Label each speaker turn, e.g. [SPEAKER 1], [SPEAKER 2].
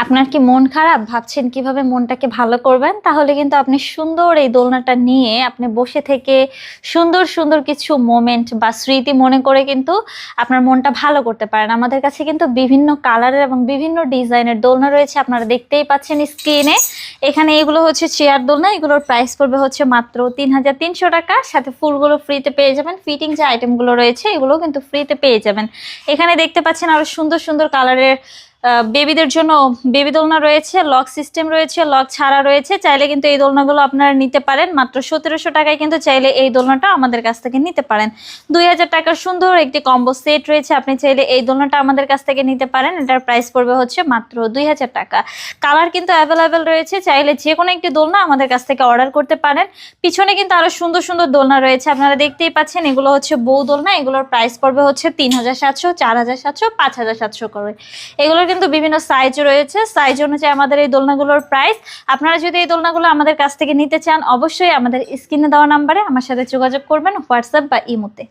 [SPEAKER 1] আপনার কি মন খারাপ? ভাবছেন কিভাবে মনটাকে ভালো করবেন? তাহলে কিন্তু আপনি সুন্দর এই দোলনাটা নিয়ে আপনি বসে থেকে সুন্দর, সুন্দর কিছু মোমেন্ট বা স্মৃতি মনে করে কিন্তু আপনার মনটা ভালো করতে পারেন। আমাদের কাছে কিন্তু বিভিন্ন কালারের এবং বিভিন্ন ডিজাইনের দোলনা রয়েছে। আপনারা দেখতেই পাচ্ছেন স্ক্রিনে। এখানে এগুলো হচ্ছে চেয়ার দোলনা। এগুলোর প্রাইস পড়বে হচ্ছে মাত্র ৳৩,৩০০ সাথে ফুলগুলো ফ্রিতে পেয়ে যাবেন। ফিটিং যে আইটেমগুলো রয়েছে এগুলোও কিন্তু ফ্রিতে পেয়ে যাবেন। এখানে দেখতে পাচ্ছেন আরো সুন্দর, সুন্দর কালারের বেবিদের জন্য বেবি দোলনা রয়েছে, লক সিস্টেম রয়েছে, লক ছাড়া রয়েছে। চাইলে কিন্তু এই দোলনাগুলো আপনারা নিতে পারেন মাত্র ৳১৭০০ কিন্তু চাইলে এই দোলনাটা আমাদের কাছ থেকে নিতে পারেন। ৳২,০০০ সুন্দর একটি কম্বো সেট রয়েছে। আপনি চাইলে এই দোলনাটা আমাদের কাছ থেকে নিতে পারেন। এটার প্রাইস পড়বে হচ্ছে মাত্র ৳২,০০০। কালার কিন্তু অ্যাভেলেবেল রয়েছে। চাইলে যে কোনো একটি দোলনা আমাদের কাছ থেকে অর্ডার করতে পারেন। পিছনে কিন্তু আরো সুন্দর, সুন্দর দোলনা রয়েছে। আপনারা দেখতেই পাচ্ছেন এগুলো হচ্ছে বউ দোলনা। এগুলোর প্রাইস পড়বে হচ্ছে ৳৩,৭০০, ৳৪,৭০০, ৳৫,৭০০ করে। এগুলোর কিন্তু বিভিন্ন সাইজ রয়েছে। সাইজ অনুযায়ী আমাদের এই দোলনাগুলোর প্রাইস। আপনারা যদি এই দোলনাগুলো আমাদের কাছ থেকে নিতে চান অবশ্যই আমাদের স্ক্রিনে দেওয়া নাম্বারে আমার সাথে যোগাযোগ করবেন, হোয়াটসঅ্যাপ বা ইমোতে।